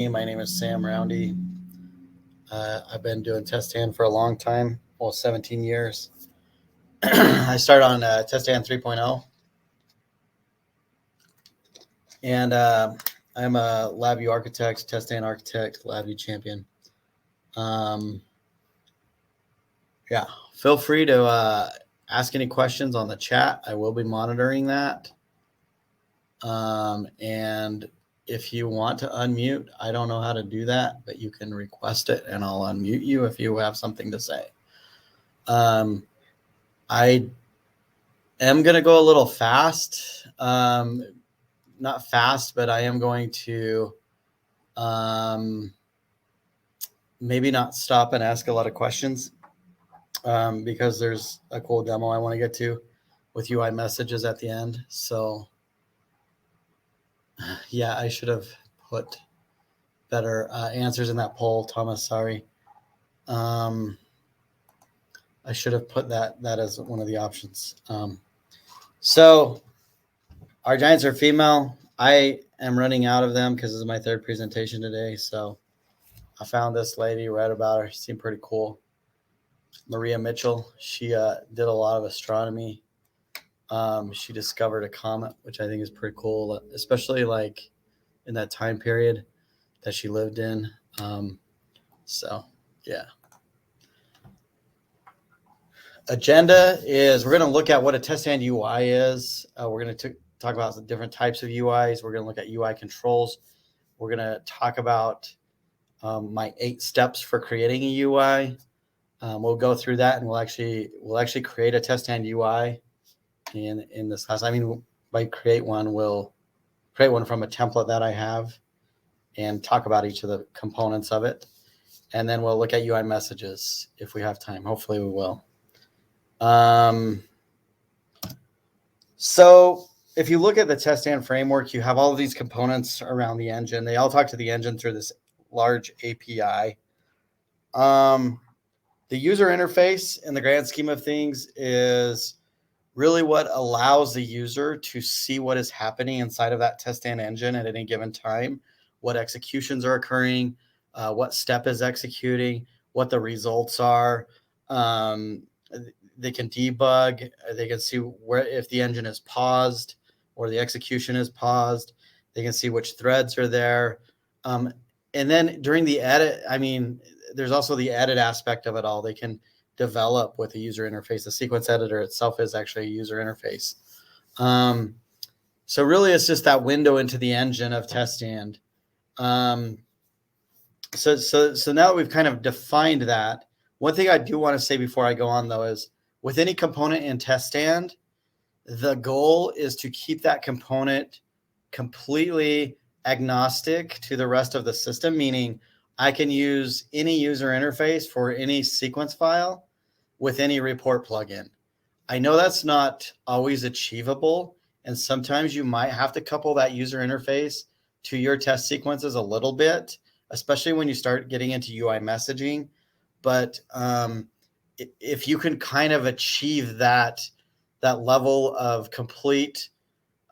My name is Sam Roundy. I've been doing TestStand for a long time, well, 17 years. I started on TestStand 3.0, and I'm a LabVIEW architect, TestStand architect, LabVIEW champion. Yeah, feel free to ask any questions on the chat. I will be monitoring that. And if you want to unmute, I don't know how to do that, but you can request it and I'll unmute you if you have something to say. I am going to go a little fast. Not fast, but I am going to maybe not stop and ask a lot of questions because there's a cool demo I want to get to with UI messages at the end. So yeah, I should have put better answers in that poll, Thomas. Sorry. I should have put that as one of the options. So our giants are female. I am running out of them because this is my third presentation today. So I found this lady, read about her. She seemed pretty cool. Maria Mitchell. She did a lot of astronomy. She discovered a comet, which I think is pretty cool, especially like in that time period that she lived in. So yeah. Agenda is we're going to look at what a TestStand UI is. We're going to talk about the different types of UIs. We're going to look at UI controls. We're going to talk about my 8 steps for creating a UI. We'll go through that, and we'll actually create a TestStand UI in this class. I mean, by create one, we'll create one from a template that I have and talk about each of the components of it. And then we'll look at UI messages if we have time. Hopefully we will. So if you look at the TestStand framework, you have all of these components around the engine. They all talk to the engine through this large API. The user interface in the grand scheme of things is really what allows the user to see what is happening inside of that TestStand engine at any given time, what executions are occurring, what step is executing, what the results are. They can debug. They can see where if the engine is paused or the execution is paused. They can see which threads are there. And then during the edit, I mean, there's also the edit aspect of it all. They can develop with a user interface. The sequence editor itself is actually a user interface. So really, it's just that window into the engine of TestStand. So now that we've kind of defined that, one thing I do want to say before I go on, though, is with any component in TestStand, the goal is to keep that component completely agnostic to the rest of the system, meaning I can use any user interface for any sequence file with any report plugin. I know that's not always achievable, and sometimes you might have to couple that user interface to your test sequences a little bit, especially when you start getting into UI messaging. But if you can kind of achieve that level of complete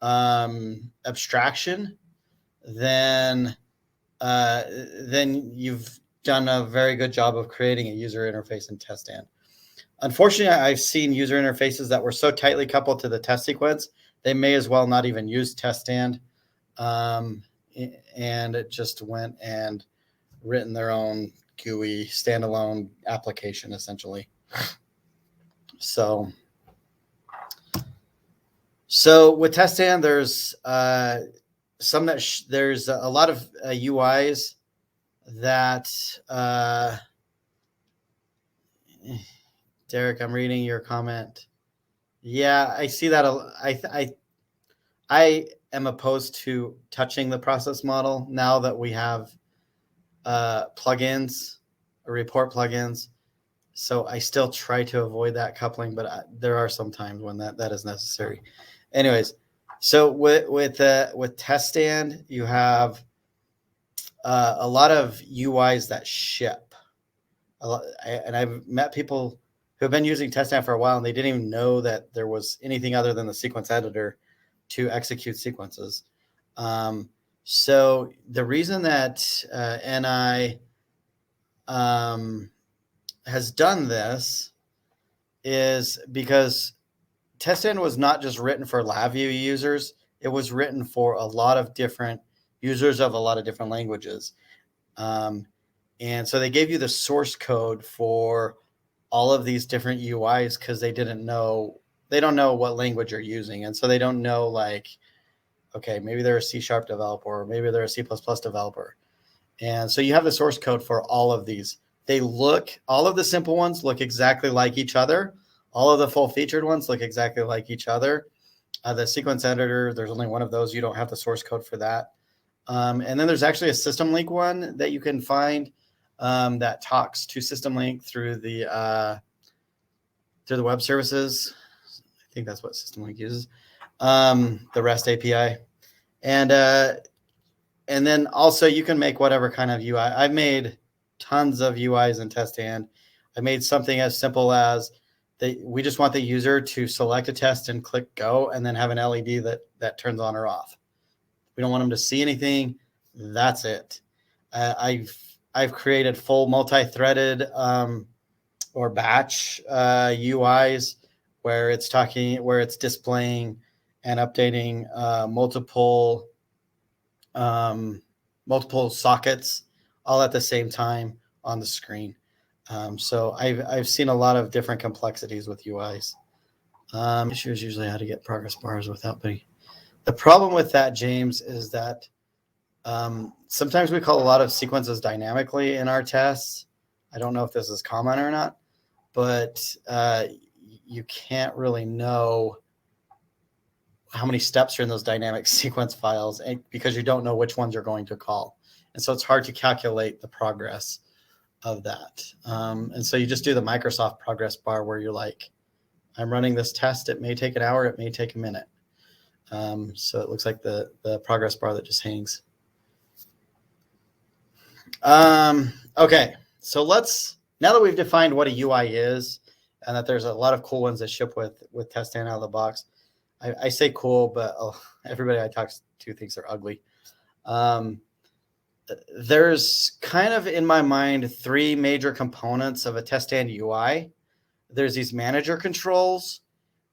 abstraction, then you've done a very good job of creating a user interface in TestStand. Unfortunately, I've seen user interfaces that were so tightly coupled to the test sequence, they may as well not even use TestStand, and it just went and written their own GUI standalone application, essentially. So with TestStand, there's there's a lot of UIs that Derek, I'm reading your comment. Yeah, I see that. I am opposed to touching the process model now that we have plugins, report plugins. So I still try to avoid that coupling, but there are some times when that is necessary. Anyways, so with TestStand, you have a lot of UIs that ship. And I've met people who have been using TestStand for a while, and they didn't even know that there was anything other than the sequence editor to execute sequences. So the reason that NI has done this is because TestStand was not just written for LabVIEW users. It was written for a lot of different users of a lot of different languages. And so they gave you the source code for all of these different UIs because they don't know what language you're using. And so they don't know, like, okay, maybe they're a C# developer, or maybe they're a C++ developer. And so you have the source code for all of these. All of the simple ones look exactly like each other. All of the full featured ones look exactly like each other. The sequence editor, there's only one of those. You don't have the source code for that. And then there's actually a system link one that you can find that talks to system link through the web services. I think that's what system link uses, the REST API. And then also you can make whatever kind of UI. I've made tons of UIs in TestStand. I made something as simple as we just want the user to select a test and click go, and then have an LED that turns on or off. We don't want them to see anything. That's it. I've created full multi-threaded or batch UIs where it's displaying and updating multiple sockets all at the same time on the screen. So I've seen a lot of different complexities with UIs. Issue is usually how to get progress bars without putting. The problem with that, James, is that sometimes we call a lot of sequences dynamically in our tests. I don't know if this is common or not, but you can't really know how many steps are in those dynamic sequence files because you don't know which ones you're going to call. And so it's hard to calculate the progress of that. And so you just do the Microsoft progress bar where you're like, I'm running this test. It may take an hour. It may take a minute. So it looks like the progress bar that just hangs. Okay, so now that we've defined what a UI is and that there's a lot of cool ones that ship with TestStand out of the box. I say cool, but everybody I talk to thinks they're ugly. There's kind of, in my mind, three major components of a TestStand UI. There's these manager controls,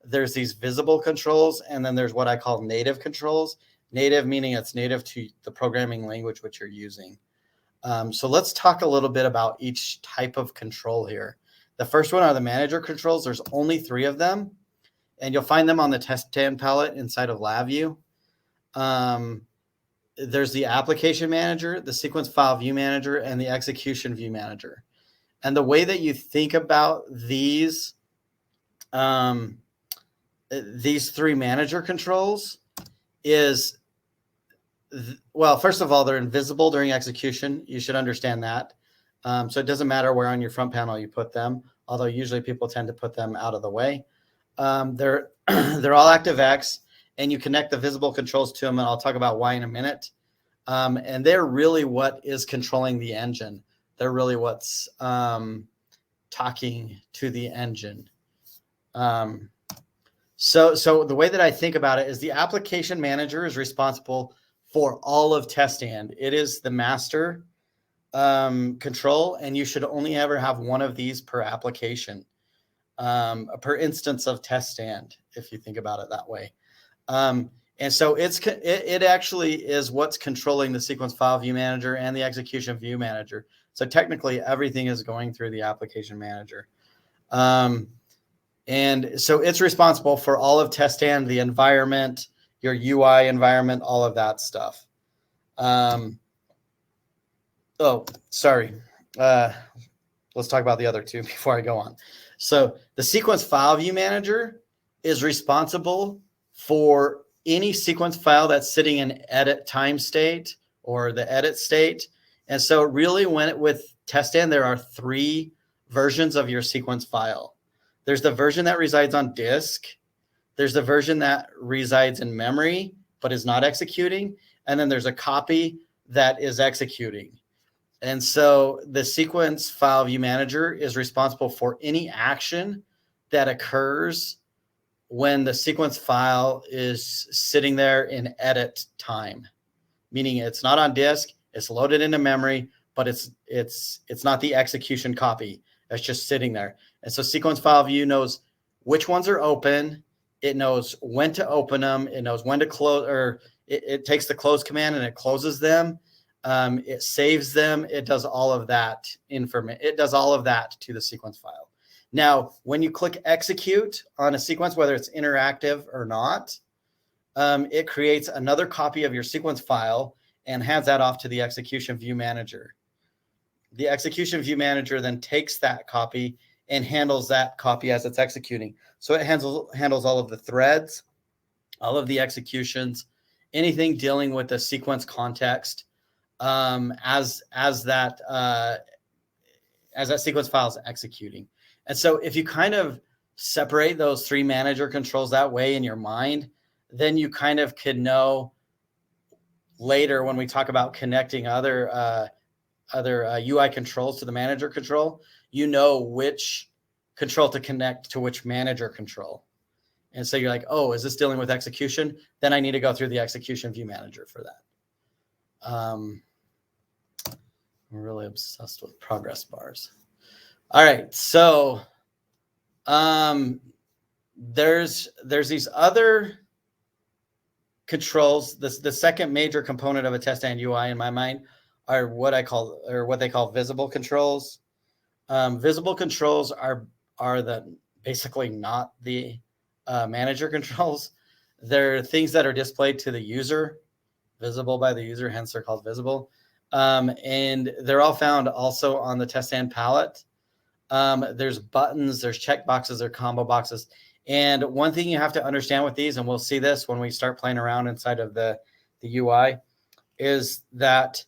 there's these visible controls, and then there's what I call native controls. Native meaning it's native to the programming language which you're using. So let's talk a little bit about each type of control here. The first one are the manager controls. There's only 3 of them, and you'll find them on the TestStand palette inside of LabVIEW. There's the application manager, the sequence file view manager, and the execution view manager. And the way that you think about these 3 manager controls is, well, first of all, they're invisible during execution. You should understand that. So it doesn't matter where on your front panel you put them, although usually people tend to put them out of the way. They're all ActiveX, and you connect the visible controls to them, and I'll talk about why in a minute. And they're really what is controlling the engine. They're really what's talking to the engine. So the way that I think about it is the application manager is responsible for all of TestStand. It is the master control, and you should only ever have one of these per application, per instance of TestStand, if you think about it that way. And so it actually is what's controlling the sequence file view manager and the execution view manager. So technically everything is going through the application manager. And so it's responsible for all of TestStand, the environment, your UI environment, all of that stuff. Oh, sorry. Let's talk about the other 2 before I go on. So the sequence file view manager is responsible for any sequence file that's sitting in edit time state or the edit state. And so really with TestStand, there are 3 versions of your sequence file. There's the version that resides on disk. There's the version that resides in memory, but is not executing. And then there's a copy that is executing. And so the sequence file view manager is responsible for any action that occurs when the sequence file is sitting there in edit time. meaning it's not on disk, it's loaded into memory, but it's not the execution copy. It's just sitting there. And so sequence file view knows which ones are open. It knows when to open them. It knows when to close, or it takes the close command and it closes them. It saves them. It does all of that information. It does all of that to the sequence file. Now, when you click execute on a sequence, whether it's interactive or not, it creates another copy of your sequence file and hands that off to the execution view manager. The execution view manager then takes that copy and handles that copy as it's executing. So it handles all of the threads, all of the executions, anything dealing with the sequence context as that sequence file is executing. And so if you kind of separate those three manager controls that way in your mind, then you kind of can know later when we talk about connecting other UI controls to the manager control, you know which control to connect to which manager control. And so you're like, oh, is this dealing with execution? Then I need to go through the execution view manager for that. I'm really obsessed with progress bars. All right, so there's these other controls. The second major component of a TestStand UI in my mind are what they call visible controls. Visible controls are basically not the manager controls. They're things that are displayed to the user, visible by the user, hence they're called visible. And they're all found also on the TestStand palette. There's buttons, there's checkboxes, there's combo boxes. And one thing you have to understand with these, and we'll see this when we start playing around inside of the UI, is that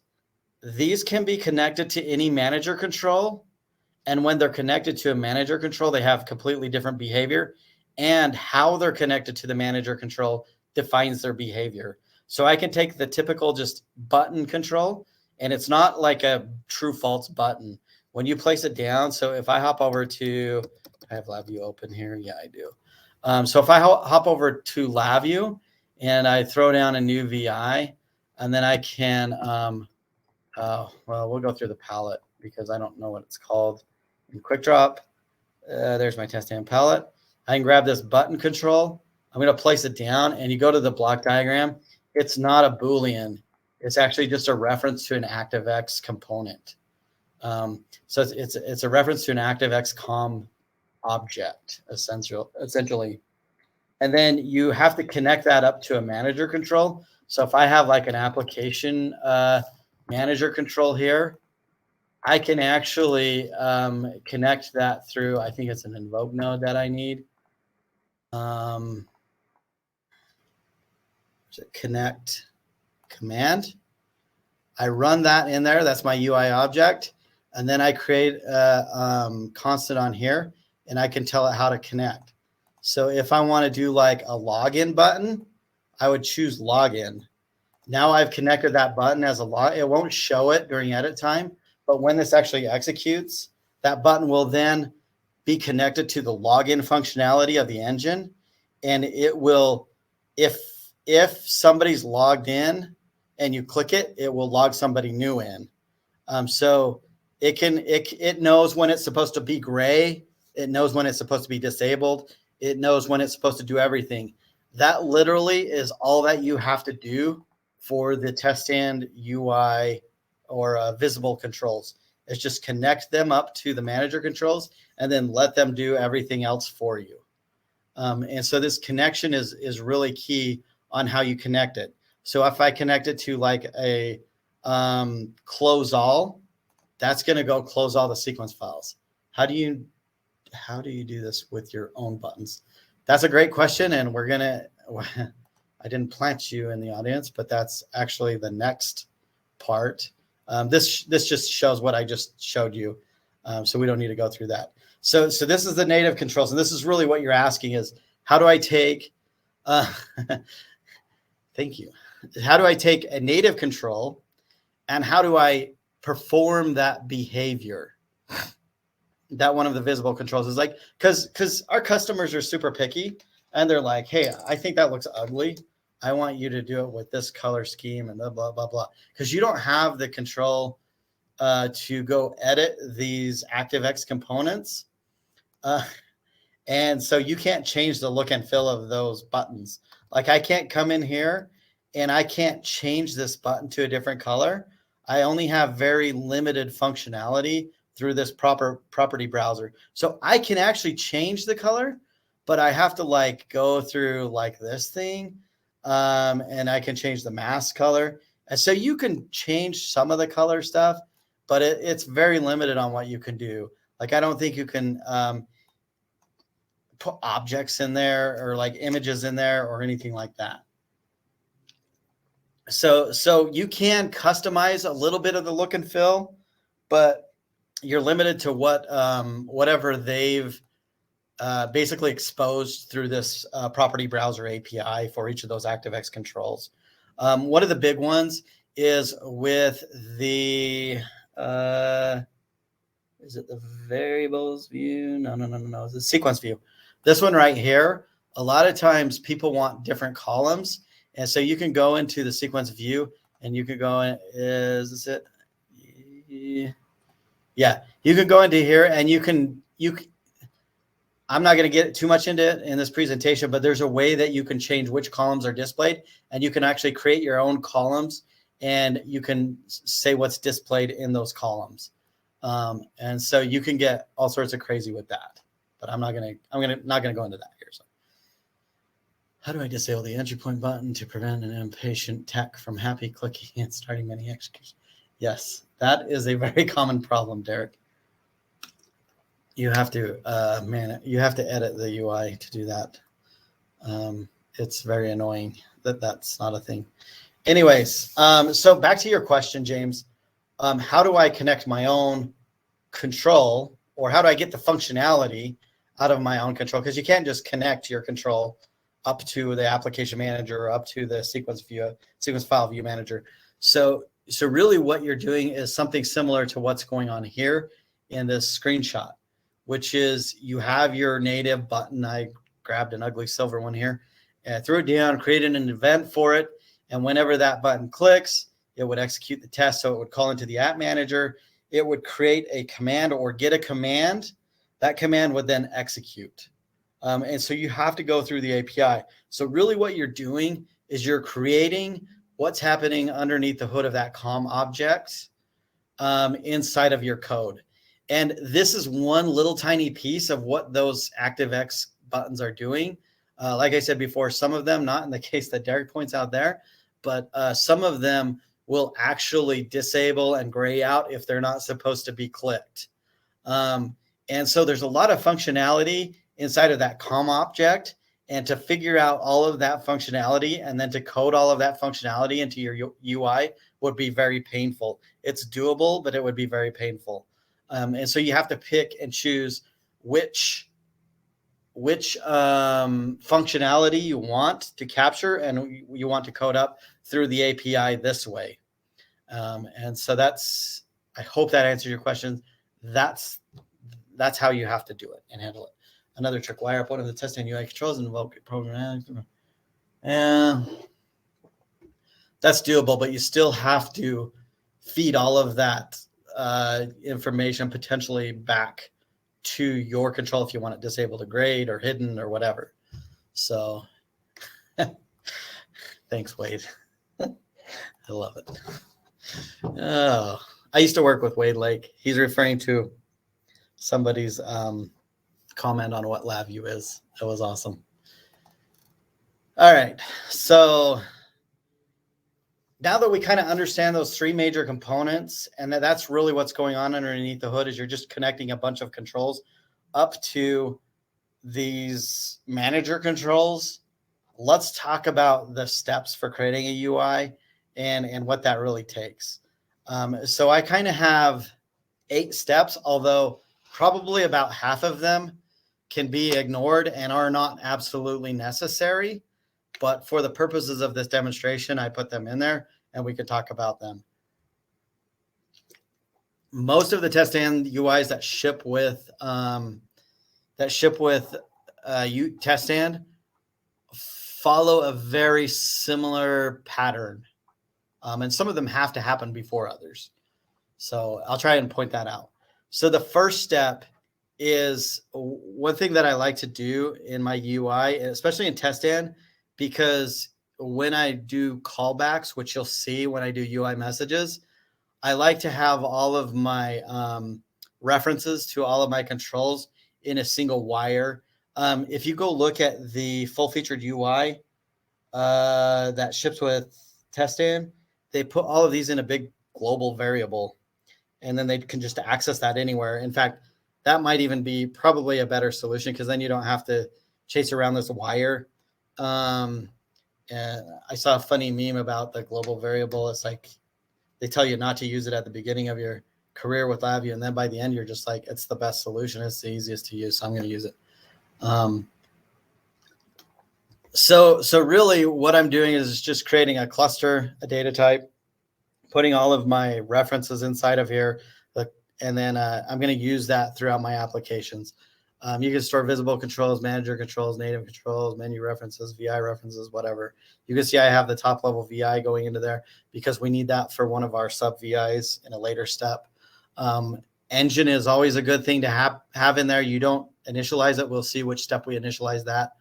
these can be connected to any manager control. And when they're connected to a manager control, they have completely different behavior. And how they're connected to the manager control defines their behavior. So I can take the typical just button control, and it's not like a true false button. When you place it down, so if I hop over to, I have LabVIEW open here. Yeah, I do. So if I hop over to LabVIEW and I throw down a new VI, and then I can, well, we'll go through the palette because I don't know what it's called. In Quick Drop, there's my TestStand palette. I can grab this button control. I'm going to place it down, and you go to the block diagram. It's not a Boolean. It's actually just a reference to an ActiveX component. So it's a reference to an ActiveX COM object, essentially. And then you have to connect that up to a manager control. So if I have like an application manager control here, I can actually connect that through, I think it's an invoke node that I need. Connect command. I run that in there. That's my UI object. And then I create a constant on here, and I can tell it how to connect. So if I want to do like a login button, I would choose login. Now I've connected that button as a log. It won't show it during edit time, but when this actually executes, that button will then be connected to the login functionality of the engine. And it will, if somebody's logged in and you click it, it will log somebody new in. So it knows when it's supposed to be gray. It knows when it's supposed to be disabled. It knows when it's supposed to do everything. That literally is all that you have to do for the TestStand UI or visible controls. Is just connect them up to the manager controls and then let them do everything else for you. And so this connection is really key on how you connect it. So if I connect it to like a close all, that's going to go close all the sequence files. How do you do this with your own buttons? That's a great question, and we're gonna. I didn't plant you in the audience, but that's actually the next part. This just shows what I just showed you, so we don't need to go through that. So this is the native controls, and this is really what you're asking is how do I take? Thank you. How do I take a native control, and how do I perform that behavior? That one of the visible controls is like, because our customers are super picky and they're like, hey, I think that looks ugly. I want you to do it with this color scheme and blah, blah, blah, blah. Because you don't have the control to go edit these ActiveX components. And so you can't change the look and feel of those buttons. Like I can't come in here and I can't change this button to a different color. I only have very limited functionality through this property browser. So I can actually change the color, but I have to like go through like this thing. And I can change the mask color. And so you can change some of the color stuff, but it's very limited on what you can do. Like, I don't think you can put objects in there or like images in there or anything like that. So you can customize a little bit of the look and feel, but you're limited to what whatever they've basically exposed through this property browser API for each of those ActiveX controls. One of the big ones is with the, is it the variables view? No, it's the sequence view. This one right here, a lot of times people want different columns. And so you can go into the sequence view and you can go in, is this it? Yeah, you can go into here and you can I'm not going to get too much into it in this presentation, but there's a way that you can change which columns are displayed, and you can actually create your own columns and you can say what's displayed in those columns. And so you can get all sorts of crazy with that, but I'm not going to go into that here. So how do I disable the entry point button to prevent an impatient tech from happy clicking and starting many executions? Yes, that is a very common problem, Derek. You have to you have to edit the UI to do that. It's very annoying that that's not a thing. Anyways, so back to your question, James. How do I connect my own control, or how do I get the functionality out of my own control? Because you can't just connect your control up to the application manager or up to the sequence file view manager. So really what you're doing is something similar to what's going on here in this screenshot, which is you have your native button. I grabbed an ugly silver one here and threw it down, created an event for it. And whenever that button clicks, it would execute the test. So it would call into the app manager. It would create a command or get a command. That command would then execute. And so you have to go through the API. So really what you're doing is you're creating what's happening underneath the hood of that COM object inside of your code. And this is one little tiny piece of what those ActiveX buttons are doing. Like I said before, some of them, not in the case that Derek points out there, but some of them will actually disable and gray out if they're not supposed to be clicked. And so there's a lot of functionality inside of that COM object, and to figure out all of that functionality and then to code all of that functionality into your UI would be very painful. It's doable, but it would be very painful. And so you have to pick and choose which functionality you want to capture and you want to code up through the API this way. And so I hope that answers your question. That's how you have to do it and handle it. Another trick, wire up one of the TestStand UI controls and invoke program. And that's doable, but you still have to feed all of that information potentially back to your control if you want it disabled or grayed or hidden or whatever. So thanks, Wade. I love it. Oh, I used to work with Wade Lake. He's referring to somebody's comment on what LabVIEW is. It was awesome. All right. So now that we kind of understand those three major components, and that's really what's going on underneath the hood, is you're just connecting a bunch of controls up to these manager controls. Let's talk about the steps for creating a UI and what that really takes. So I kind of have 8 steps, although probably about half of them can be ignored and are not absolutely necessary. But for the purposes of this demonstration, I put them in there and we could talk about them. Most of the TestStand UIs that ship with TestStand follow a very similar pattern. And some of them have to happen before others. So I'll try and point that out. So the first step is one thing that I like to do in my UI, especially in TestStand, because when I do callbacks, which you'll see when I do UI messages, I like to have all of my references to all of my controls in a single wire. If you go look at the full-featured UI that ships with TestStand, they put all of these in a big global variable, and then they can just access that anywhere. In fact, that might even be probably a better solution, because then you don't have to chase around this wire. And I saw a funny meme about the global variable. It's like they tell you not to use it at the beginning of your career with LabVIEW, and then by the end, you're just like, it's the best solution. It's the easiest to use, so I'm going to use it. So really what I'm doing is just creating a cluster, a data type, putting all of my references inside of here, and then I'm going to use that throughout my applications. You can store visible controls, manager controls, native controls, menu references, VI references, whatever. You can see I have the top level VI going into there because we need that for one of our sub VIs in a later step. Engine is always a good thing to have in there. You don't initialize it. We'll see which step we initialize that.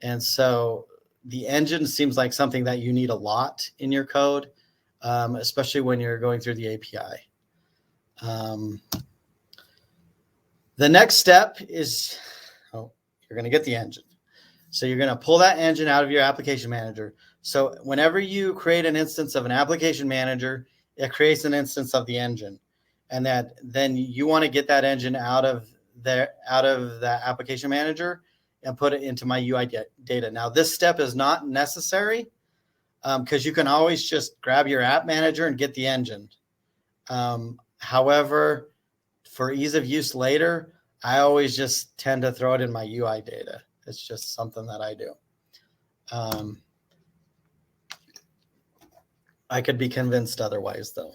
And so the engine seems like something that you need a lot in your code, especially when you're going through the API. The next step is, you're going to get the engine. So you're going to pull that engine out of your application manager. So whenever you create an instance of an application manager, it creates an instance of the engine. And then you want to get that engine out of the application manager and put it into my UI data. Now, this step is not necessary because you can always just grab your app manager and get the engine. However, for ease of use later, I always just tend to throw it in my UI data. It's just something that I do. I could be convinced otherwise, though.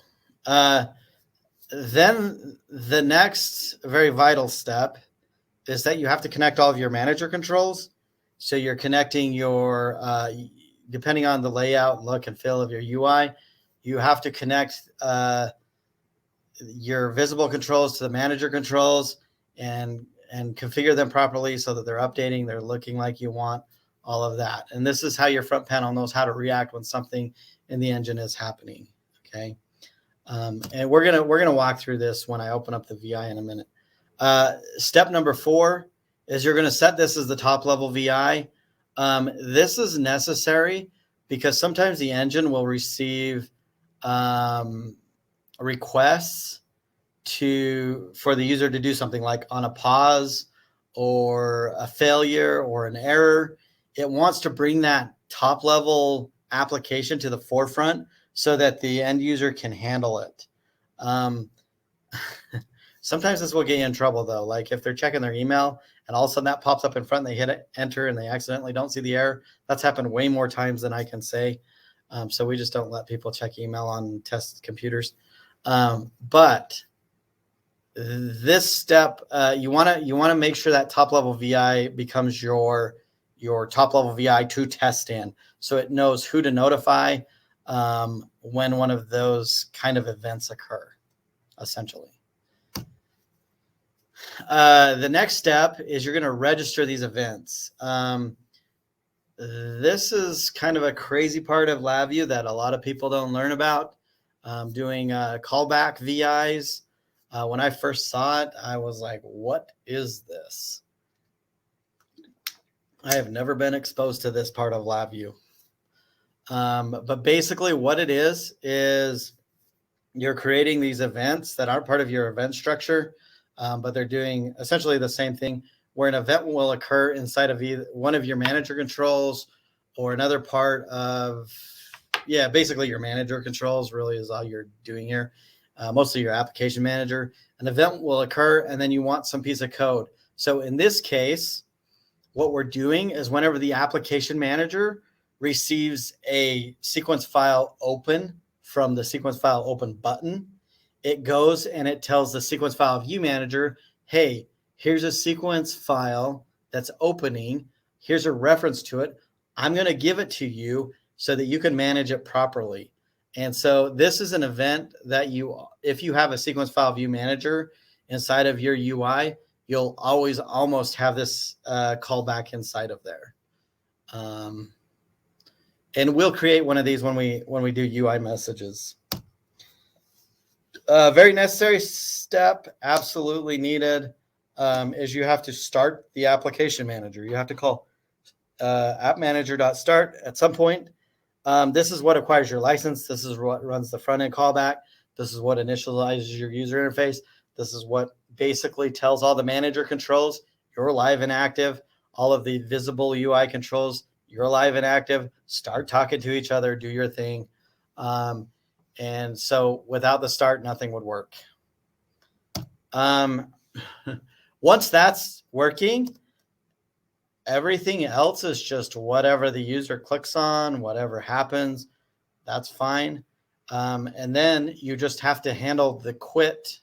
Then the next very vital step is that you have to connect all of your manager controls. So you're connecting your, depending on the layout, look, and feel of your UI, you have to connect your visible controls to the manager controls and configure them properly so that they're updating, they're looking like you want, all of that. And this is how your front panel knows how to react when something in the engine is happening. Okay. And we're gonna walk through this when I open up the VI in a minute. Step number 4 is you're gonna set this as the top level VI. This is necessary because sometimes the engine will receive requests for the user to do something like on a pause or a failure or an error. It wants to bring that top level application to the forefront so that the end user can handle it. Sometimes this will get you in trouble though. Like if they're checking their email and all of a sudden that pops up in front and they hit enter and they accidentally don't see the error. That's happened way more times than I can say. So we just don't let people check email on test computers. But this step, you want to make sure that top level VI becomes your top level VI to TestStand, so it knows who to notify when one of those kind of events occur, essentially. The next step is you're going to register these events. This is kind of a crazy part of LabVIEW that a lot of people don't learn about. Doing callback VIs. When I first saw it, I was like, what is this? I have never been exposed to this part of LabVIEW. But basically what it is you're creating these events that aren't part of your event structure, but they're doing essentially the same thing, where an event will occur inside of either one of your manager controls or another part of, basically your manager controls really is all you're doing here. Mostly your application manager. An event will occur and then you want some piece of code. So in this case, what we're doing is whenever the application manager receives a sequence file open from the sequence file open button, it goes and it tells the sequence file view manager, hey, here's a sequence file that's opening. Here's a reference to it. I'm going to give it to you so that you can manage it properly. And so this is an event that if you have a sequence file view manager inside of your UI, you'll always almost have this callback inside of there. And we'll create one of these when we do UI messages. Very necessary step, absolutely needed, is you have to start the application manager. You have to call appmanager.start at some point. This is what acquires your license. This is what runs the front end callback. This is what initializes your user interface. This is what basically tells all the manager controls, you're live and active. All of the visible UI controls, you're live and active. Start talking to each other, do your thing. And so without the start, nothing would work. Once that's working, everything else is just whatever the user clicks on, whatever happens, that's fine. And then you just have to handle the quit,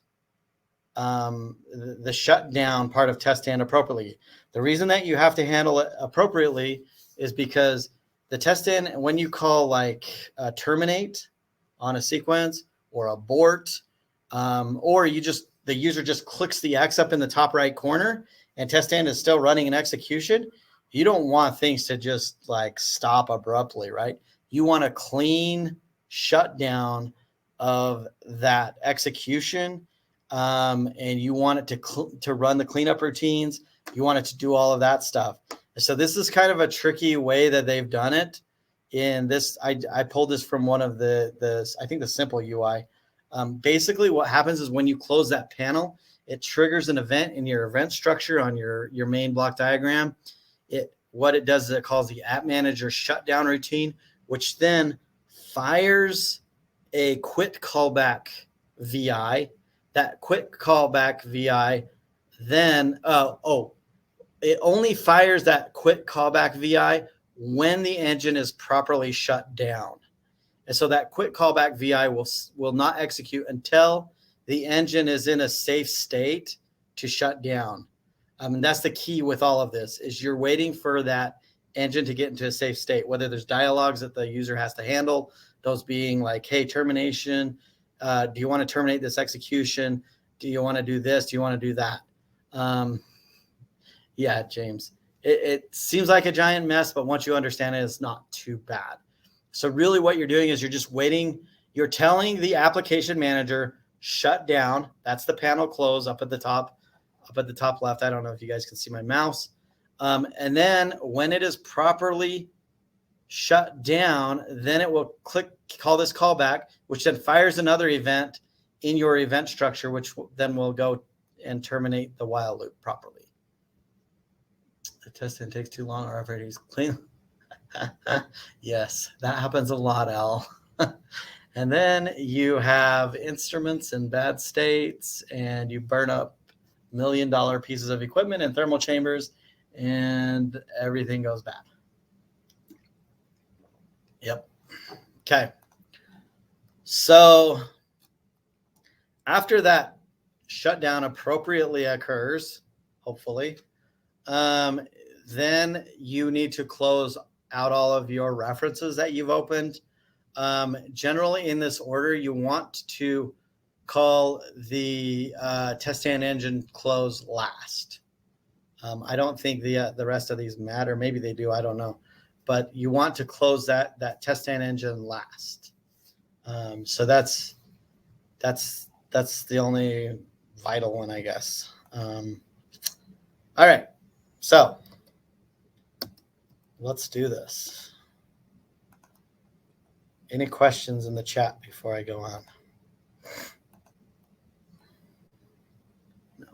the shutdown part of TestStand appropriately. The reason that you have to handle it appropriately is because the TestStand, when you call like terminate on a sequence or abort, or the user just clicks the X up in the top right corner and TestStand is still running an execution, you don't want things to just like stop abruptly, right? You want a clean shutdown of that execution, and you want it to run the cleanup routines. You want it to do all of that stuff. So this is kind of a tricky way that they've done it. In this, I pulled this from one of I think the simple UI. Basically, what happens is when you close that panel, it triggers an event in your event structure on your main block diagram. What it does is it calls the app manager shutdown routine, which then fires a quit callback VI. That quit callback VI then, it only fires that quit callback VI when the engine is properly shut down. And so that quit callback VI will not execute until the engine is in a safe state to shut down. And that's the key with all of this, is you're waiting for that engine to get into a safe state, whether there's dialogues that the user has to handle, those being like, hey, termination, do you want to terminate this execution? Do you want to do this? Do you want to do that? Yeah, James, it seems like a giant mess, but once you understand it, it's not too bad. So really what you're doing is you're just waiting. You're telling the application manager, shut down. That's the panel close up at the top left. I don't know if you guys can see my mouse. And then when it is properly shut down, then it will call this callback, which then fires another event in your event structure, which then will go and terminate the while loop properly. The testing takes too long, or everybody's clean. Yes, that happens a lot, Al. And then you have instruments in bad states, and you burn up $1 million pieces of equipment in thermal chambers, and everything goes bad. Yep. Okay. So after that shutdown appropriately occurs, hopefully, then you need to close out all of your references that you've opened. Generally in this order, you want to call the TestStand engine close last. I don't think the rest of these matter. Maybe they do. I don't know. But you want to close that TestStand engine last. So that's the only vital one, I guess. All right. So let's do this. Any questions in the chat before I go on? No,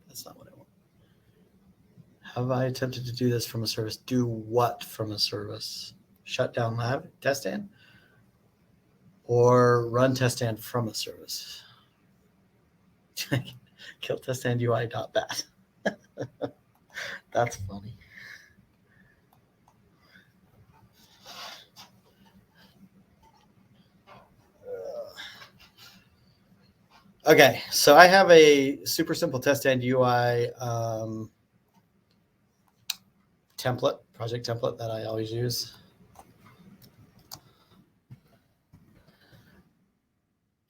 that's not what I want. Have I attempted to do this from a service? Do what from a service? Shut down TestStand? Or run TestStand from a service? Kill TestStand UI.bat. That's funny. Okay, so I have a super simple TestStand UI template project template that I always use.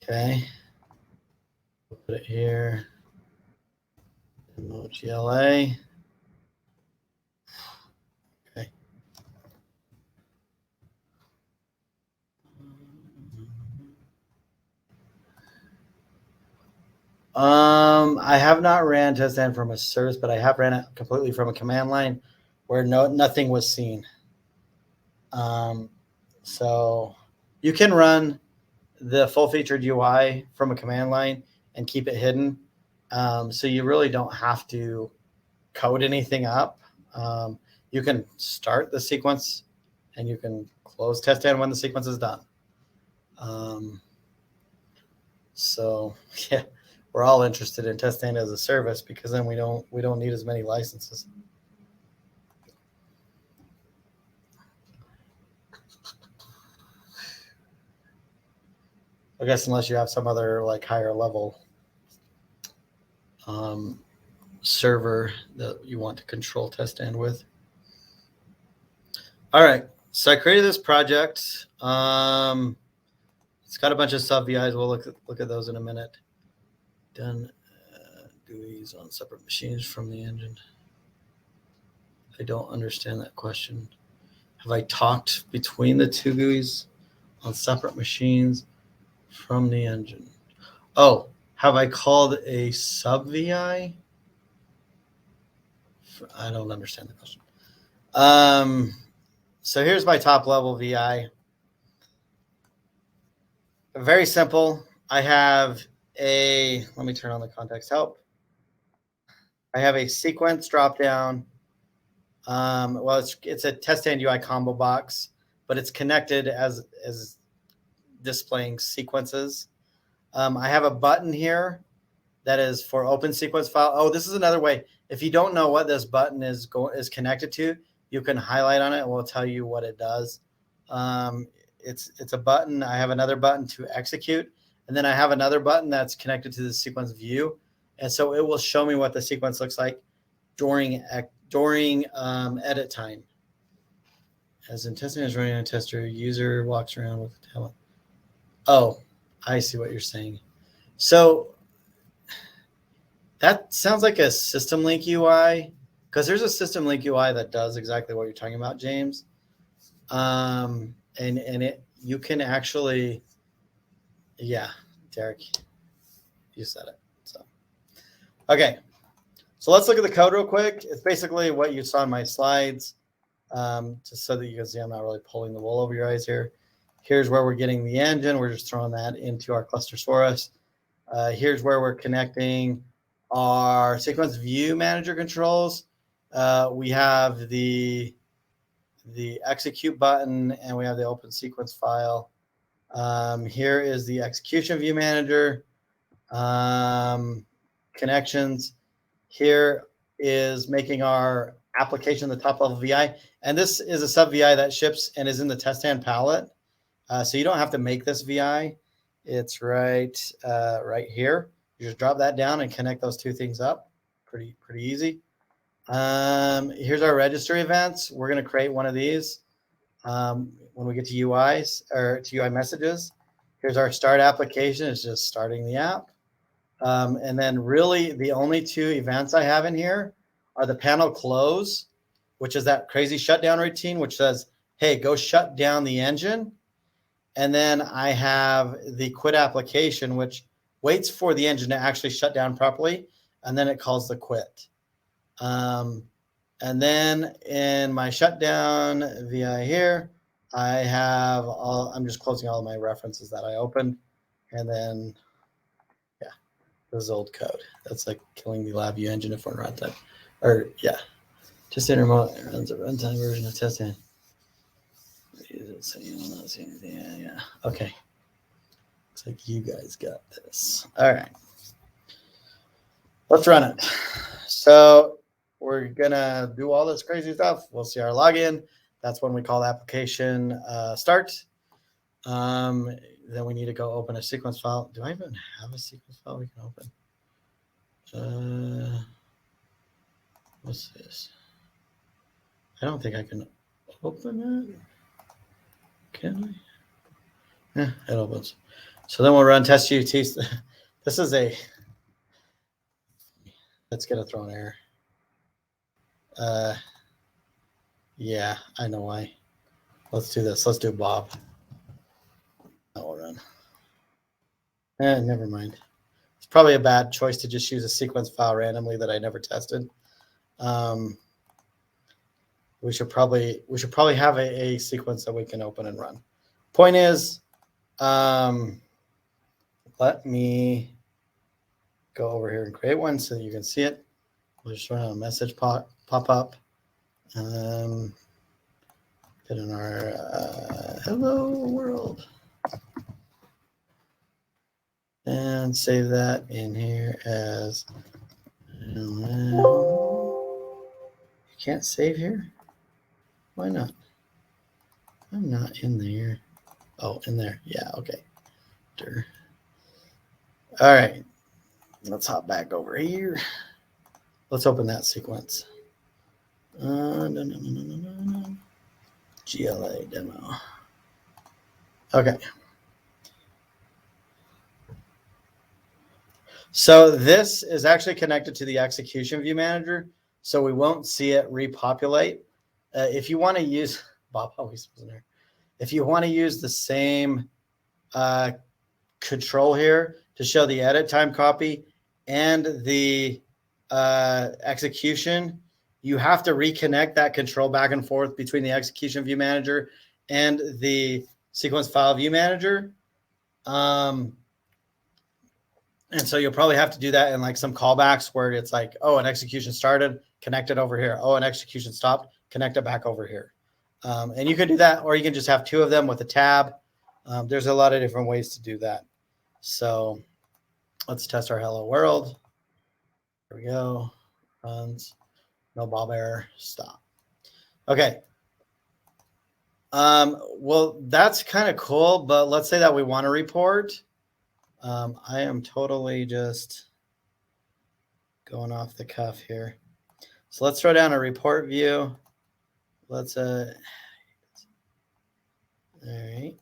Okay. We'll put it here. Demo GLA. Okay. I have not ran TestStand from a service, but I have ran it completely from a command line where nothing was seen. So you can run the full-featured UI from a command line and keep it hidden. So you really don't have to code anything up. You can start the sequence and you can close TestStand when the sequence is done. So yeah, we're all interested in TestStand as a service because then we don't need as many licenses. I guess unless you have some other like higher level server that you want to control TestStand with. All right, so I created this project. It's got a bunch of sub VIs. We'll look at those in a minute. Done GUIs on separate machines from the engine. I don't understand that question. Have I talked between the two GUIs on separate machines from the engine? Oh, have I called a sub VI? I don't understand the question. So here's my top level VI. Very simple. I have let me turn on the context help. I have a sequence dropdown. Well, it's a TestStand UI combo box, but it's connected as displaying sequences. I have a button here that is for open sequence file. Oh, this is another way. If you don't know what this button is connected to, you can highlight on it and we'll tell you what it does. It's a button. I have another button to execute, and then I have another button that's connected to the sequence view, and so it will show me what the sequence looks like during edit time. As in TestStand is running on a tester, user walks around with the talent. Oh, I see what you're saying. So that sounds like a system link UI, because there's a system link UI that does exactly what you're talking about, James. And you can actually, yeah, Derek, you said it. So, okay. So let's look at the code real quick. It's basically what you saw in my slides, just so that you can see I'm not really pulling the wool over your eyes here. Here's where we're getting the engine. We're just throwing that into our cluster source. Here's where we're connecting our sequence view manager controls. We have the execute button and we have the open sequence file. Here is the execution view manager, connections. Here is making our application the top level VI. And this is a sub VI that ships and is in the TestStand palette. So you don't have to make this VI. It's right here. You just drop that down and connect those two things up. Pretty easy. Here's our registry events. We're going to create one of these when we get to UIs or to UI messages. Here's our start application. It's just starting the app. And then really the only two events I have in here are the panel close, which is that crazy shutdown routine, which says, hey, go shut down the engine. And then I have the quit application, which waits for the engine to actually shut down properly, and then it calls the quit. And then in my shutdown VI here, I have I'm just closing all of my references that I opened. And then, yeah, this is old code. That's like killing the LabVIEW engine if we're not that. Or, yeah, TestStand remote runs a runtime version of TestStand. So you will not see anything. Yeah. Okay. Looks like you guys got this. All right. Let's run it. So we're gonna do all this crazy stuff. We'll see our login. That's when we call the application start. Then we need to go open a sequence file. Do I even have a sequence file we can open? What's this? I don't think I can open it. Can I? Yeah, it opens. So then we'll run test UT. This is a, that's going to throw an error. Yeah, I know why. Let's do this. Let's do Bob. That will run. Never mind. It's probably a bad choice to just use a sequence file randomly that I never tested. We should probably have a sequence that we can open and run. Point is, let me go over here and create one so that you can see it. We'll just run a message pop up. Put in our hello world and save that in here as you can't save here. Why not? I'm not in there. Oh, in there. Yeah, okay. All right. Let's hop back over here. Let's open that sequence. GLA demo. Okay. So this is actually connected to the execution view manager, so we won't see it repopulate. If you want to use, Bob always was in there. If you want to use the same control here to show the edit time copy and the execution, you have to reconnect that control back and forth between the execution view manager and the sequence file view manager. And so you'll probably have to do that in like some callbacks where it's like, oh, an execution started, connect it over here. Oh, an execution stopped, connect it back over here. And you can do that, or you can just have two of them with a tab. There's a lot of different ways to do that. So let's test our hello world. Here we go. Runs. No Bob error. Stop. Okay. Well, that's kind of cool, but let's say that we want to report. I am totally just going off the cuff here. So let's throw down a report view. Let's, all right.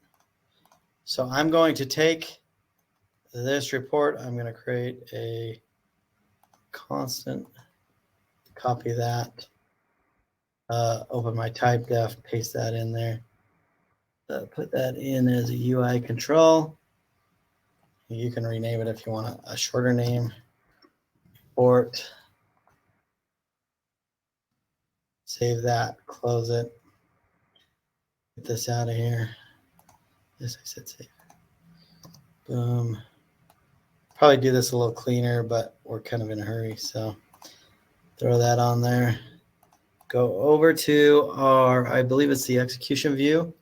So I'm going to take this report. I'm going to create a constant, copy that, open my type def, paste that in there. Put that in as a UI control. You can rename it if you want a shorter name. Report. Save that, close it. Get this out of here. Yes, I said save. Boom. Probably do this a little cleaner, but we're kind of in a hurry. So throw that on there. Go over to our, I believe it's the execution view.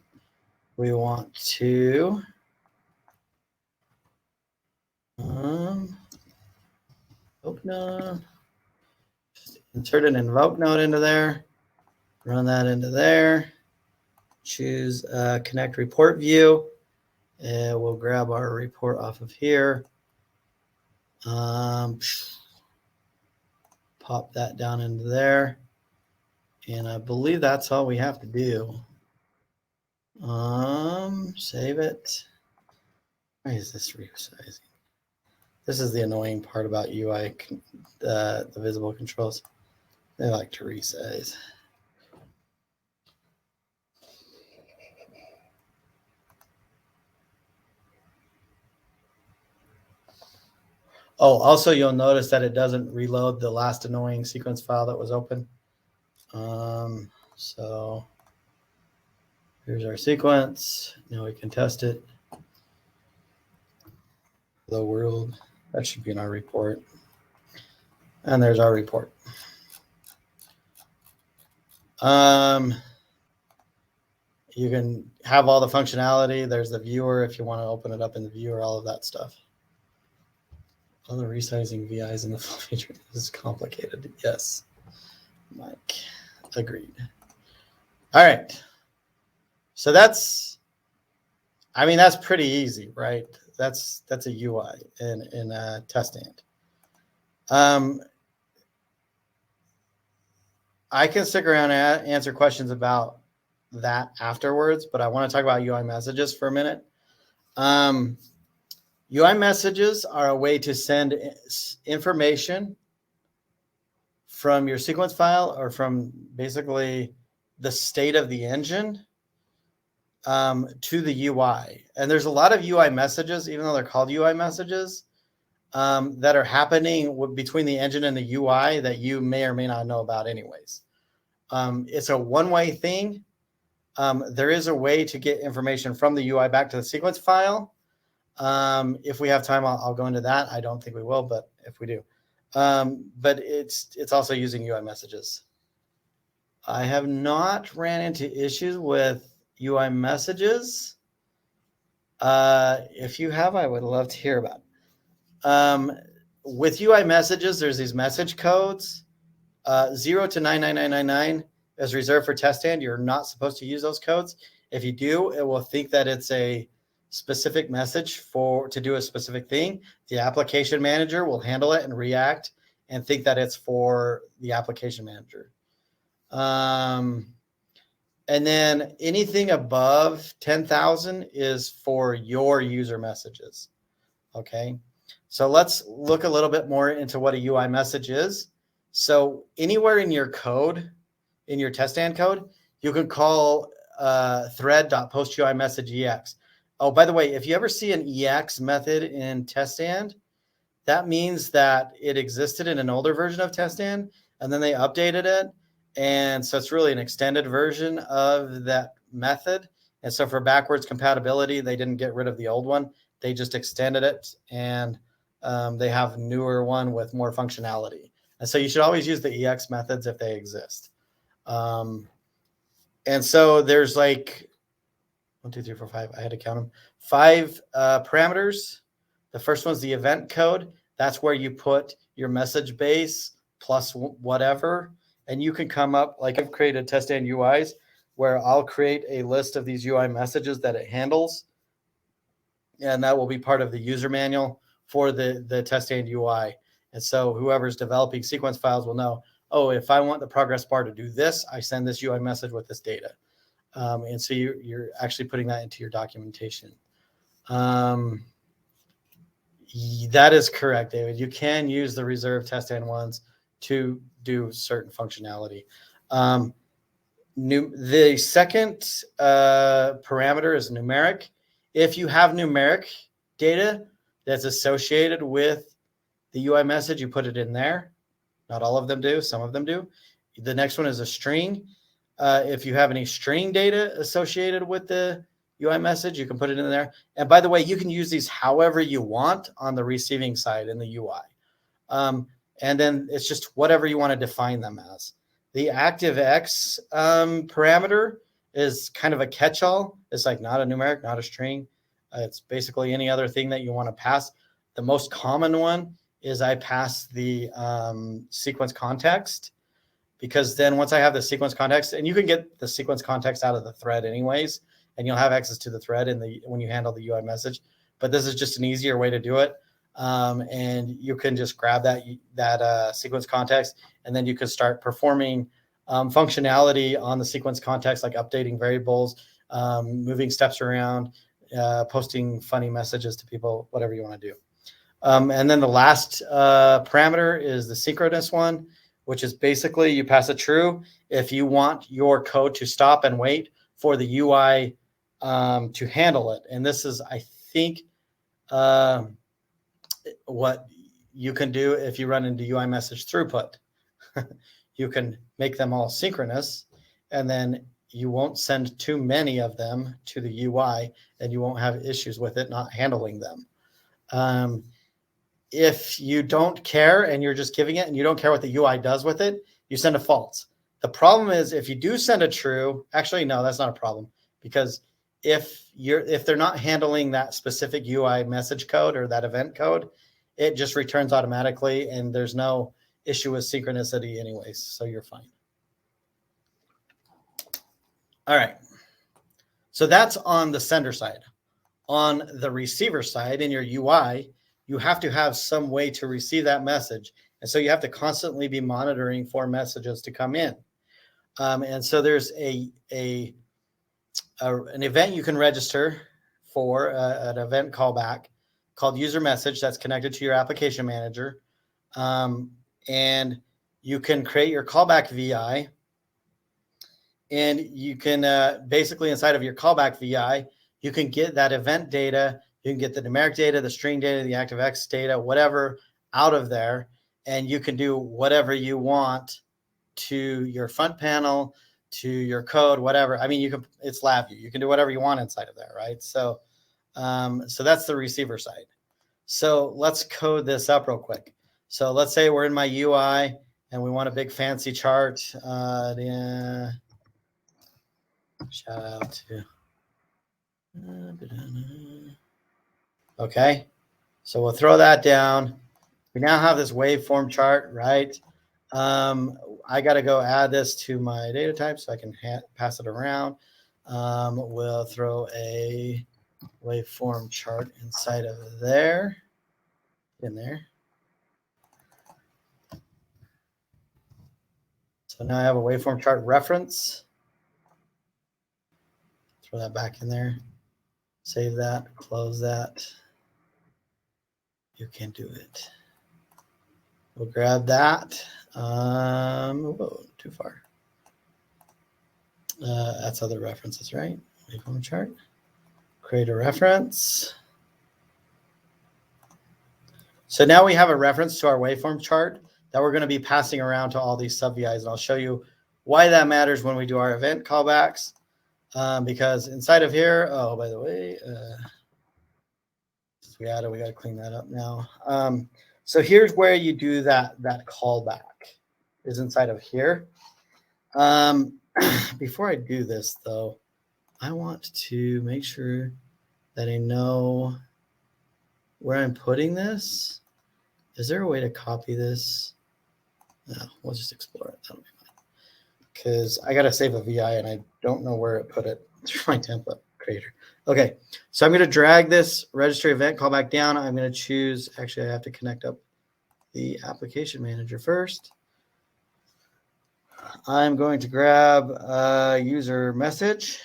We want to insert an invoke node into there, run that into there, choose connect report view, and we'll grab our report off of here. Pop that down into there. And I believe that's all we have to do. Save it. Why is this resizing? This is the annoying part about UI, the visible controls. They like to resize. Oh, also you'll notice that it doesn't reload the last annoying sequence file that was open. So here's our sequence. Now we can test it. The world, that should be in our report. And there's our report. You can have all the functionality. There's the viewer if you want to open it up in the viewer, all of that stuff. All the resizing VIs in the full feature is complicated. Yes, Mike, agreed. All right. So that's, I mean, that's pretty easy, right? That's a UI in TestStand. I can stick around and answer questions about that afterwards, but I want to talk about UI messages for a minute. UI messages are a way to send information from your sequence file or from basically the state of the engine to the UI. And there's a lot of UI messages, even though they're called UI messages, that are happening between the engine and the UI that you may or may not know about anyways. It's a one-way thing. There is a way to get information from the UI back to the sequence file. If we have time, I'll go into that. I don't think we will, but if we do. But it's also using UI messages. I have not ran into issues with UI messages. If you have, I would love to hear about it. With UI messages, there's these message codes. 0 to 99999 is reserved for TestStand. You're not supposed to use those codes. If you do, it will think that it's a specific message to do a specific thing. The application manager will handle it and react and think that it's for the application manager. And then anything above 10,000 is for your user messages. Okay. So let's look a little bit more into what a UI message is. So anywhere in your code, in your TestStand code, you can call thread.postUIMessageEX. Oh, by the way, if you ever see an EX method in TestStand, that means that it existed in an older version of TestStand, and then they updated it. And so it's really an extended version of that method. And so for backwards compatibility, they didn't get rid of the old one. They just extended it, and they have a newer one with more functionality. And so you should always use the EX methods if they exist. And so there's like 1, 2, 3, 4, 5. I had to count them. 5 parameters. The first one's the event code. That's where you put your message base plus whatever. And you can come up, like I've created TestStand UIs, where I'll create a list of these UI messages that it handles. And that will be part of the user manual for the TestStand UI. And so whoever's developing sequence files will know, oh, if I want the progress bar to do this, I send this UI message with this data. And so you're actually putting that into your documentation. That is correct, David. You can use the reserved TestStand ones to do certain functionality. The second parameter is numeric. If you have numeric data that's associated with the UI message, you put it in there. Not all of them do. Some of them do. The next one is a string. If you have any string data associated with the UI message, you can put it in there. And by the way, you can use these however you want on the receiving side in the UI. And then it's just whatever you want to define them as. The ActiveX parameter is kind of a catch-all. It's like not a numeric, not a string. It's basically any other thing that you want to pass. The most common one is I pass the sequence context, because then once I have the sequence context, and you can get the sequence context out of the thread anyways, and you'll have access to the thread when you handle the UI message. But this is just an easier way to do it. And you can just grab that sequence context, and then you can start performing functionality on the sequence context, like updating variables, moving steps around, posting funny messages to people, whatever you want to do. And then the last parameter is the synchronous one, which is basically you pass a true if you want your code to stop and wait for the UI to handle it. And this is, I think, what you can do if you run into UI message throughput. You can make them all synchronous, and then you won't send too many of them to the UI, and you won't have issues with it not handling them. If you don't care and you're just giving it and you don't care what the UI does with it, you send a false. The problem is if you do send a true, actually, no, that's not a problem, because if they're not handling that specific UI message code or that event code, it just returns automatically, and there's no issue with synchronicity anyways, so you're fine. All right. So that's on the sender side. On the receiver side, in your UI, you have to have some way to receive that message. And so you have to constantly be monitoring for messages to come in. And so there's an event you can register for, an event callback called user message that's connected to your application manager. And you can create your callback VI. And you can basically inside of your callback VI, you can get that event data. You can get the numeric data, the string data, the ActiveX data, whatever out of there. And you can do whatever you want to your front panel, to your code, whatever. I mean, you can, it's LabVIEW. You can do whatever you want inside of there, right? So, so that's the receiver side. So let's code this up real quick. So let's say we're in my UI and we want a big fancy chart. Shout out to. Okay, so we'll throw that down. We now have this waveform chart, right? I got to go add this to my data type so I can pass it around. We'll throw a waveform chart inside of there, in there. So now I have a waveform chart reference. Throw that back in there. Save that, close that. You can do it. We'll grab that. Whoa, too far. That's other references, right? Waveform chart. Create a reference. So now we have a reference to our waveform chart that we're going to be passing around to all these sub VIs. And I'll show you why that matters when we do our event callbacks. Because inside of here, oh, by the way, we got to clean that up now. So here's where you do that callback is inside of here. Before I do this though, I want to make sure that I know where I'm putting this. Is there a way to copy this? No, we'll just explore it. That'll be fine. Because I got to save a VI and I don't know where it put it through my template creator. Okay, so I'm going to drag this registry event callback down. I'm going to choose, actually I have to connect up the application manager first. I'm going to grab a user message.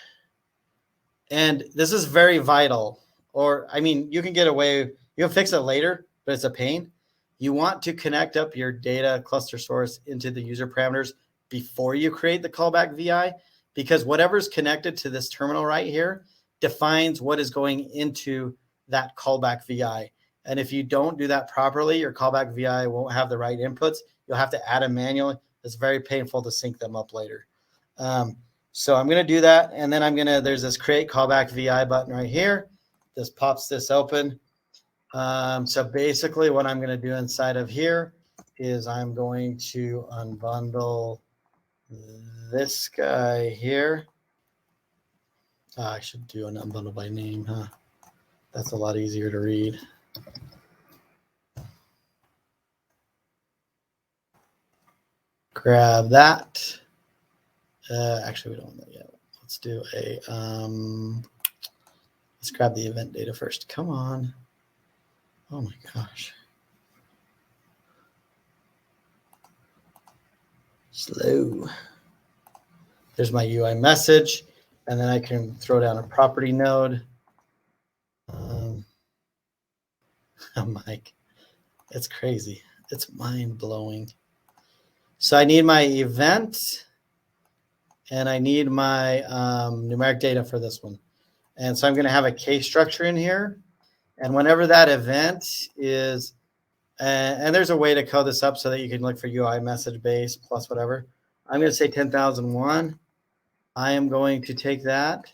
And this is very vital. Or, I mean, you can get away, you can fix it later, but it's a pain. You want to connect up your data cluster source into the user parameters before you create the callback VI, because whatever's connected to this terminal right here defines what is going into that callback VI. And if you don't do that properly, your callback VI won't have the right inputs. You'll have to add them manually. It's very painful to sync them up later. So I'm going to do that. And then there's this create callback VI button right here. This pops this open. So basically what I'm going to do inside of here is I'm going to unbundle this guy here. I should do an unbundle by name, huh? That's a lot easier to read. Grab that. Actually, we don't want that yet. Let's do a, let's grab the event data first. Come on. Oh my gosh. Slow. There's my UI message. And then I can throw down a property node. Mike, it's crazy. It's mind blowing. So I need my event and I need my numeric data for this one. And so I'm going to have a case structure in here. And whenever that event is, and there's a way to code this up so that you can look for UI message base plus whatever. I'm going to say 10,001. I am going to take that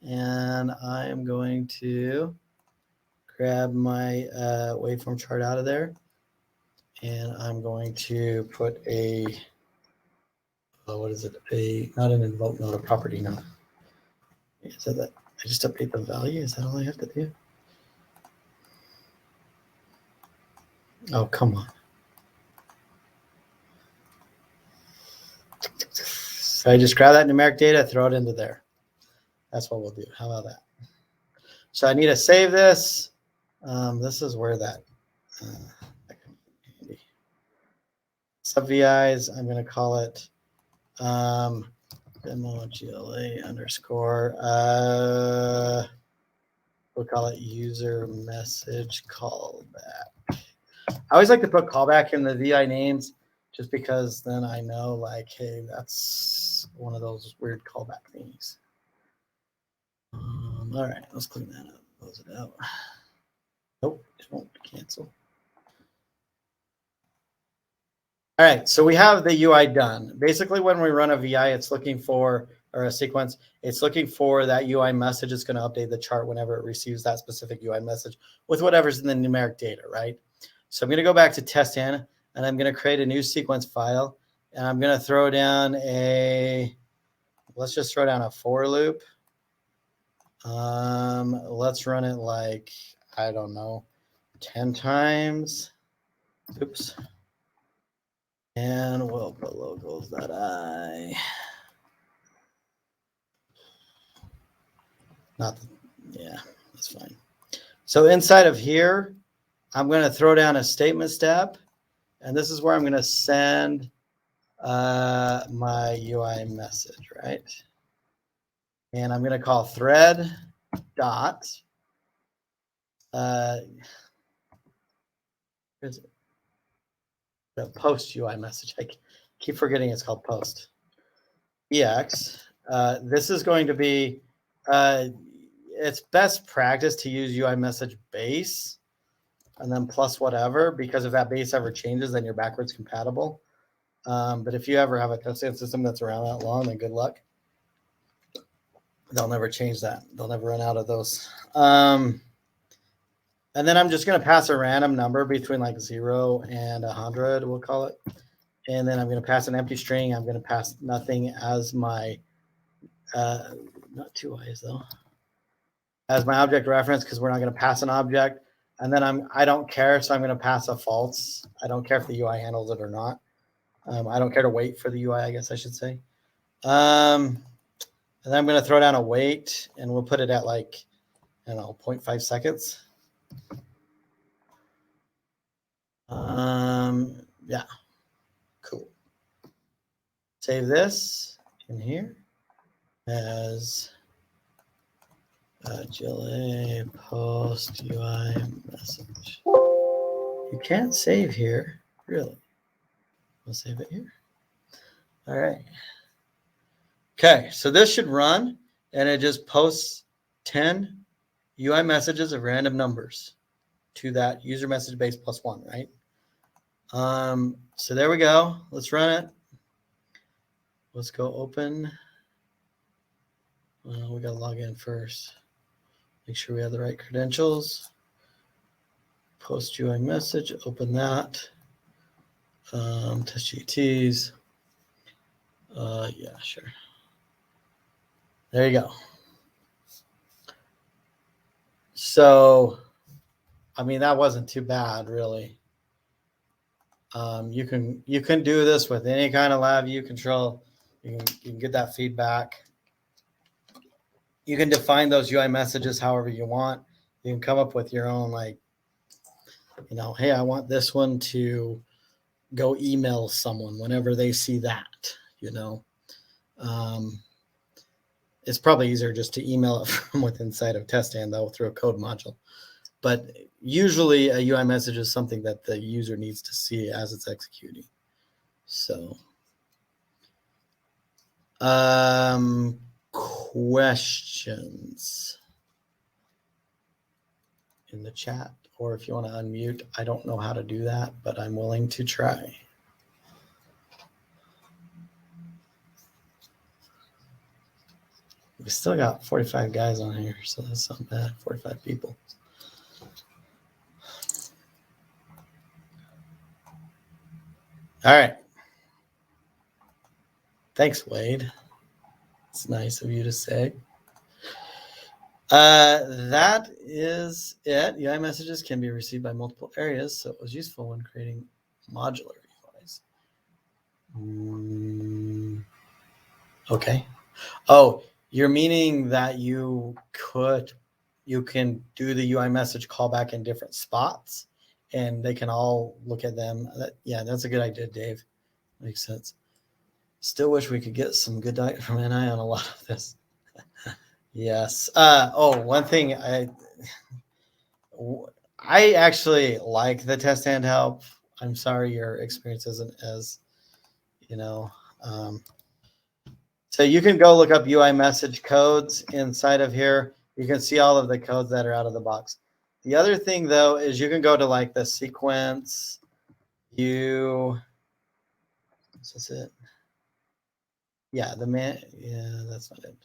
and I am going to grab my waveform chart out of there. And I'm going to put a, what is it? Not an invoke node, a property node. Is that I just update the value? Is that all I have to do? Oh, come on. So I just grab that numeric data, throw it into there. That's what we'll do. How about that? So I need to save this. This is where that sub VIs, I'm going to call it Demo GLA underscore. We'll call it user message callback. I always like to put callback in the VI names just because then I know, like, hey, that's one of those weird callback things. All right, let's clean that up. Close it out. Nope, don't cancel. All right, so we have the UI done. Basically, when we run a VI, it's looking for, or a sequence, it's looking for that UI message. It's going to update the chart whenever it receives that specific UI message with whatever's in the numeric data, right? So I'm going to go back to TestStand, and I'm going to create a new sequence file, and I'm going to throw down a, let's just throw down a for loop. Let's run it like, I don't know, 10 times. Oops. And we'll put locals.i. Not, yeah, that's fine. So inside of here, I'm going to throw down a statement step. And this is where I'm going to send my UI message, right? And I'm going to call thread dot. Here's the post UI message. I keep forgetting it's called post. EX. This is going to be, it's best practice to use UI message base and then plus whatever, because if that base ever changes, then you're backwards compatible. But if you ever have a TestStand system that's around that long, then good luck. They'll never change that. They'll never run out of those. And then I'm just going to pass a random number between like 0 and 100, we'll call it. And then I'm going to pass an empty string. I'm going to pass nothing as my, not 2 I's though, as my object reference, because we're not going to pass an object. And then I don't care, so I'm going to pass a false. I don't care if the UI handles it or not. I don't care to wait for the UI, I guess I should say. And then I'm going to throw down a wait, and we'll put it at like, I don't know, 0.5 seconds. Yeah, cool. Save this in here as GLA post UI message. You can't save here, really. We'll save it here. All right. Okay, so this should run, and it just posts 10 UI messages of random numbers to that user message base plus 1, right? So there we go. Let's run it. Let's go open. We got to log in first. Make sure we have the right credentials. Post UI message, open that. Test GTs. Yeah, sure. There you go. So, I mean, that wasn't too bad, really. You can do this with any kind of LabVIEW control. You can get that feedback. You can define those UI messages however you want. You can come up with your own, like, you know, hey, I want this one to go email someone whenever they see that, you know. It's probably easier just to email it from within inside of TestStand, though, through a code module. But usually a UI message is something that the user needs to see as it's executing. So, questions in the chat, or if you want to unmute. I don't know how to do that, but I'm willing to try. We still got 45 guys on here, so that's not bad. 45 people. All right. Thanks, Wade. It's nice of you to say. That is it. UI messages can be received by multiple areas, so it was useful when creating modular UIs. Okay. Oh, you're meaning that you can do the UI message callback in different spots, and they can all look at them. Yeah, that's a good idea, Dave. Makes sense. Still wish we could get some good data from NI on a lot of this. Yes. Oh, one thing I actually like the TestStand Help. I'm sorry your experience isn't as, so you can go look up UI message codes inside of here. You can see all of the codes that are out of the box. The other thing though is you can go to like the sequence view. Is this it? Yeah, yeah, that's not it.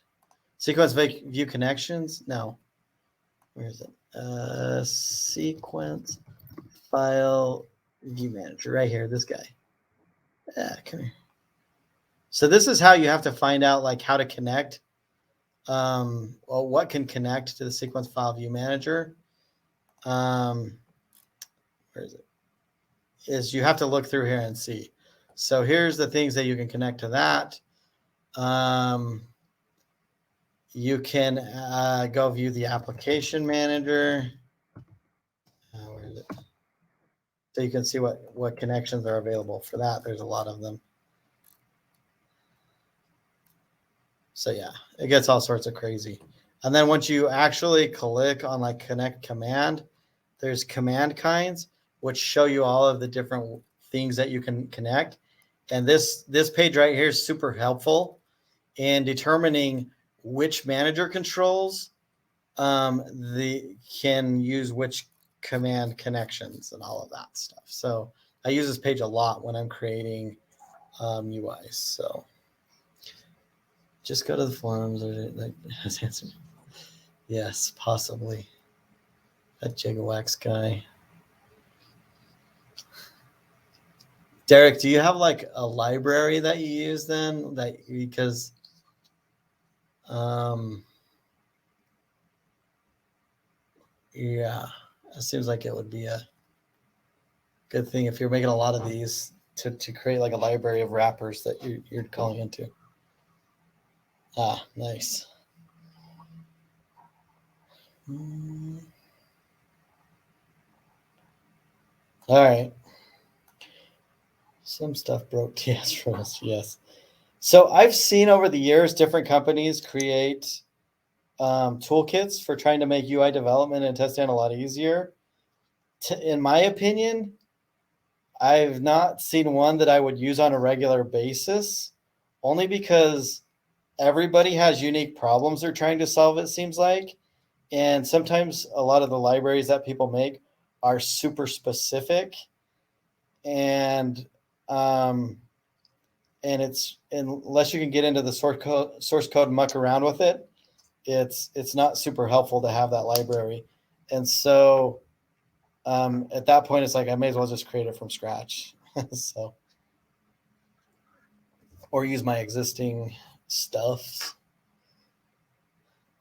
Sequence view connections. No, where is it? Sequence file view manager right here. This guy. Yeah, come here. So this is how you have to find out like how to connect. Well, what can connect to the sequence file view manager? Where is it? Is you have to look through here and see. So here's the things that you can connect to that. You can go view the application manager. Where is it? So you can see what connections are available for that. There's a lot of them. So yeah, it gets all sorts of crazy. And then once you actually click on like connect command, there's command kinds, which show you all of the different things that you can connect. And this page right here is super helpful in determining which manager controls can use which command connections and all of that stuff. So I use this page a lot when I'm creating UIs. So just go to the forums. Or has answered. Yes, possibly. That Gigawax guy. Derek, do you have like a library that you use then? Because yeah, it seems like it would be a good thing if you're making a lot of these to create like a library of wrappers that you're calling into. Ah, nice. All right. Some stuff broke TS for us, yes. So I've seen over the years different companies create toolkits for trying to make UI development and TestStand a lot easier. In my opinion, I've not seen one that I would use on a regular basis, only because everybody has unique problems they're trying to solve, it seems like. And sometimes a lot of the libraries that people make are super specific. And it's, unless you can get into the source code and muck around with it, it's not super helpful to have that library. And so at that point, it's like I may as well just create it from scratch. So, or use my existing stuff.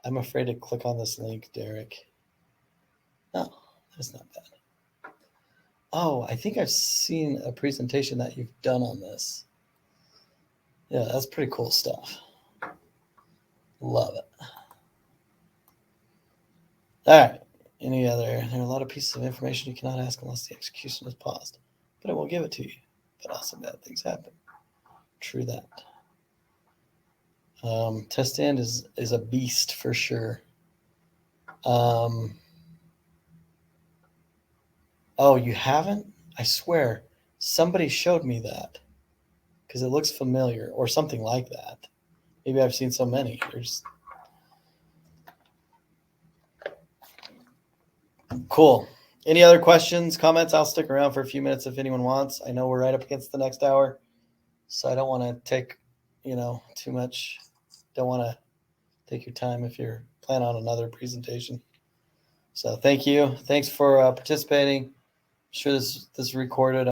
I'm afraid to click on this link, Derek. No, that's not bad. Oh, I think I've seen a presentation that you've done on this. Yeah, that's pretty cool stuff. Love it. All right. There are a lot of pieces of information you cannot ask unless the execution is paused, but it will give it to you. But also bad things happen. True that. TestStand is a beast for sure. Oh, you haven't? I swear, somebody showed me that because it looks familiar or something like that. Maybe I've seen so many. Cool. Any other questions, comments? I'll stick around for a few minutes if anyone wants. I know we're right up against the next hour, so I don't want to take, too much. Don't want to take your time if you're planning on another presentation. So thank you. Thanks for participating. I'm sure this is recorded.